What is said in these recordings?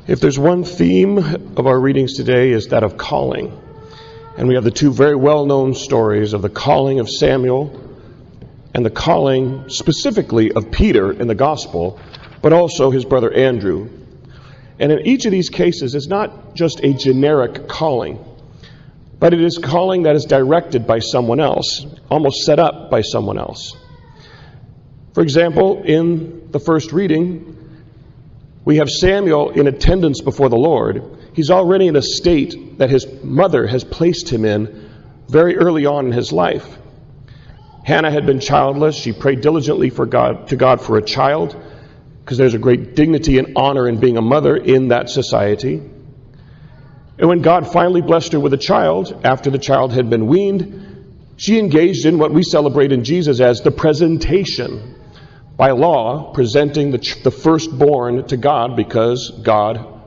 If there's one theme of our readings today, is that of calling. And we have the two very well-known stories of the calling of Samuel and the calling specifically of Peter in the gospel, but also his brother Andrew. And in each of these cases, it's not just a generic calling, but it is calling that is directed by someone else, almost set up by someone else. For example, in the first reading, we have Samuel in attendance before the Lord. He's already in a state that his mother has placed him in very early on in his life. Hannah had been childless. She prayed diligently to God for a child, because there's a great dignity and honor in being a mother in that society. And when God finally blessed her with a child, after the child had been weaned, she engaged in what we celebrate in Jesus as the presentation. By law, presenting the firstborn to God, because God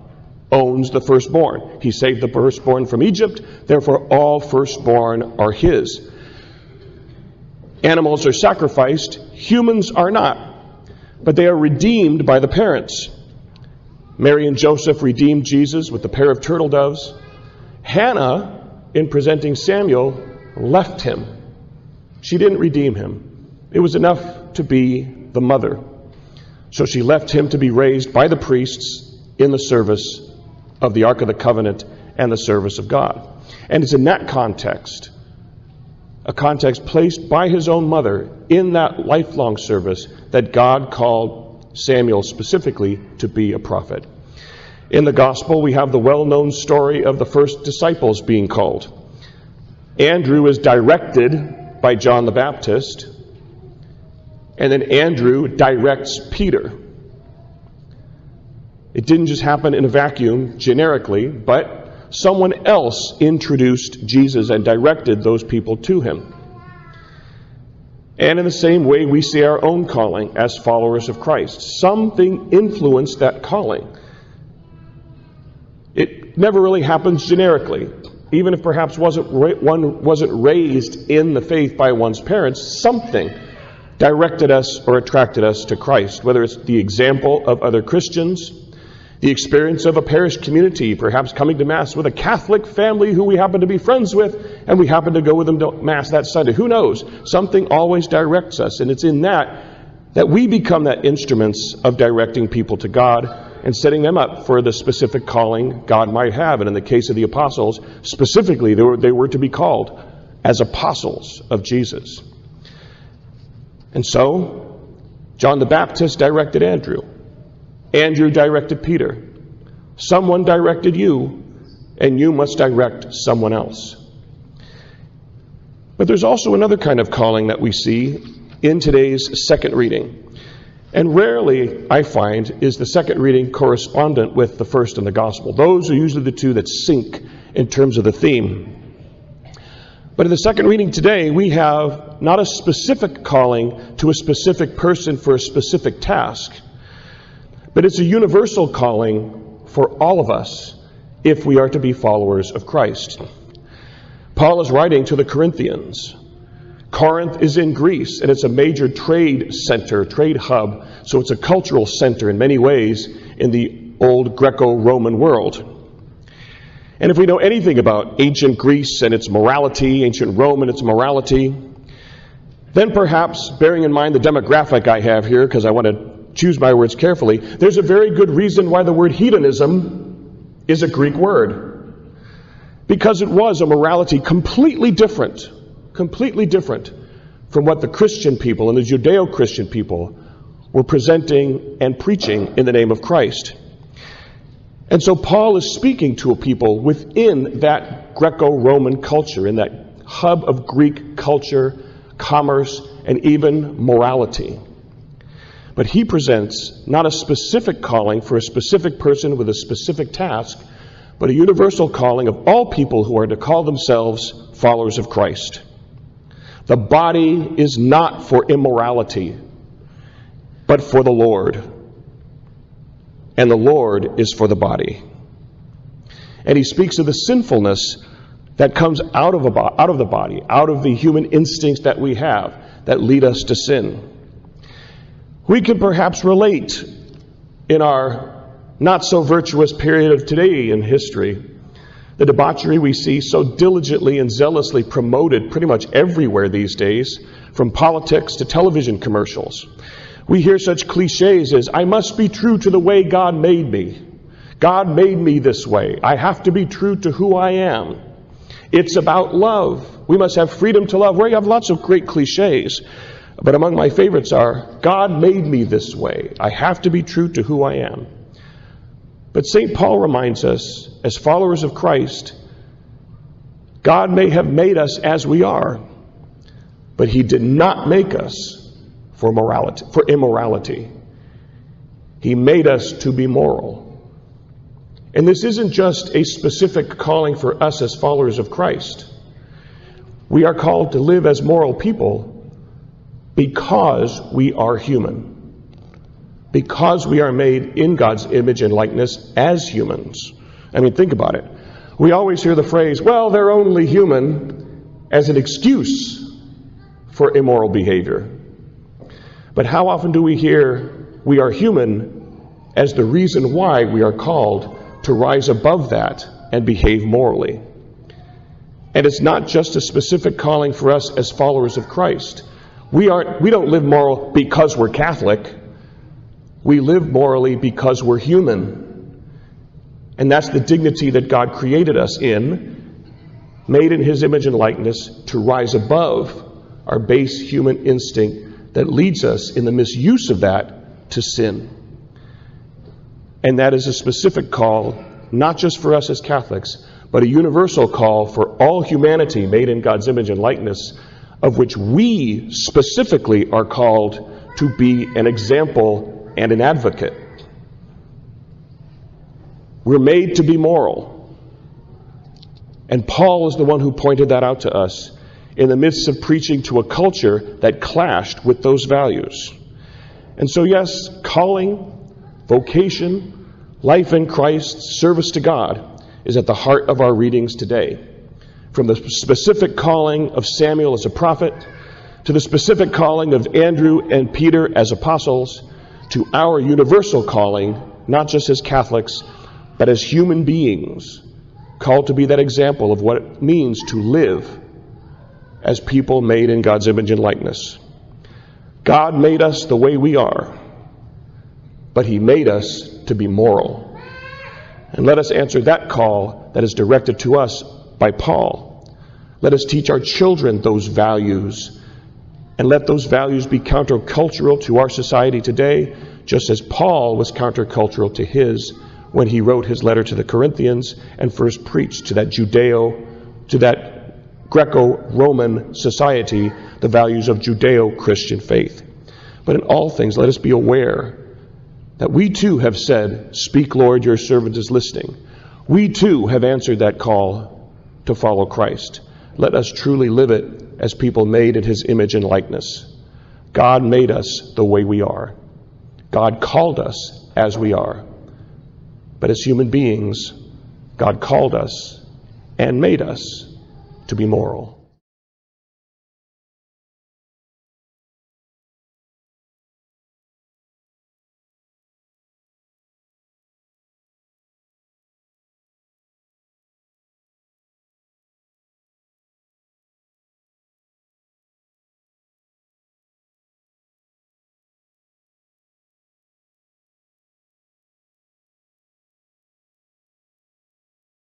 owns the firstborn. He saved the firstborn from Egypt, therefore all firstborn are his. Animals are sacrificed, humans are not, but they are redeemed by the parents. Mary and Joseph redeemed Jesus with the pair of turtle doves. Hannah, in presenting Samuel, left him. She didn't redeem him. It was enough to be the mother. So she left him to be raised by the priests in the service of the Ark of the Covenant and the service of God. And it's in that context, a context placed by his own mother in that lifelong service, that God called Samuel specifically to be a prophet. In the gospel, we have the well-known story of the first disciples being called. Andrew is directed by John the Baptist, and then Andrew directs Peter. It didn't just happen in a vacuum, generically, but someone else introduced Jesus and directed those people to him. And in the same way, we see our own calling as followers of Christ. Something influenced that calling. It never really happens generically. Even if perhaps one wasn't raised in the faith by one's parents, something directed us or attracted us to Christ, whether it's the example of other Christians, the experience of a parish community, perhaps coming to Mass with a Catholic family who we happen to be friends with, and we happen to go with them to Mass that Sunday. Who knows? Something always directs us, and it's in that we become that instruments of directing people to God and setting them up for the specific calling God might have. And in the case of the apostles, specifically, they were to be called as apostles of Jesus. And so, John the Baptist directed Andrew. Andrew directed Peter. Someone directed you, and you must direct someone else. But there's also another kind of calling that we see in today's second reading. And rarely, I find, is the second reading correspondent with the first in the gospel. Those are usually the two that sync in terms of the theme. But in the second reading today, we have not a specific calling to a specific person for a specific task, but it's a universal calling for all of us if we are to be followers of Christ. Paul is writing to the Corinthians. Corinth is in Greece, and it's a major trade center, trade hub, so it's a cultural center in many ways in the old Greco-Roman world. And if we know anything about ancient Greece and its morality, ancient Rome and its morality, then perhaps, bearing in mind the demographic I have here, because I want to choose my words carefully, there's a very good reason why the word hedonism is a Greek word. Because it was a morality completely different from what the Christian people and the Judeo-Christian people were presenting and preaching in the name of Christ. And so Paul is speaking to a people within that Greco-Roman culture, in that hub of Greek culture, commerce, and even morality. But he presents not a specific calling for a specific person with a specific task, but a universal calling of all people who are to call themselves followers of Christ. The body is not for immorality, but for the Lord. And the Lord is for the body. And he speaks of the sinfulness that comes out of the body, out of the human instincts that we have that lead us to sin. We can perhaps relate in our not so virtuous period of today in history. The debauchery we see so diligently and zealously promoted pretty much everywhere these days, from politics to television commercials. We hear such cliches as, I must be true to the way God made me. God made me this way. I have to be true to who I am. It's about love. We must have freedom to love. We have lots of great cliches, but among my favorites are, God made me this way. I have to be true to who I am. But St. Paul reminds us, as followers of Christ, God may have made us as we are, but He did not make us for immorality. He made us to be moral. And this isn't just a specific calling for us as followers of Christ. We are called to live as moral people because we are human. Because we are made in God's image and likeness as humans. I mean, think about it. We always hear the phrase, well, they're only human, as an excuse for immoral behavior. But how often do we hear we are human as the reason why we are called to rise above that and behave morally? And it's not just a specific calling for us as followers of Christ. We don't live moral because we're Catholic. We live morally because we're human. And that's the dignity that God created us in, made in His image and likeness, to rise above our base human instinct that leads us in the misuse of that to sin. And that is a specific call, not just for us as Catholics, but a universal call for all humanity made in God's image and likeness, of which we specifically are called to be an example and an advocate. We're made to be moral. And Paul is the one who pointed that out to us in the midst of preaching to a culture that clashed with those values. And so yes, calling, vocation, life in Christ, service to God is at the heart of our readings today. From the specific calling of Samuel as a prophet, to the specific calling of Andrew and Peter as apostles, to our universal calling, not just as Catholics, but as human beings, called to be that example of what it means to live as people made in God's image and likeness. God made us the way we are, but He made us to be moral. And let us answer that call that is directed to us by Paul. Let us teach our children those values, and let those values be countercultural to our society today, just as Paul was countercultural to his when he wrote his letter to the Corinthians and first preached to that Greco-Roman society the values of Judeo-Christian faith. But in all things, let us be aware that we too have said, "Speak, Lord, your servant is listening." We too have answered that call to follow Christ. Let us truly live it as people made in His image and likeness. God made us the way we are. God called us as we are. But as human beings, God called us and made us to be moral.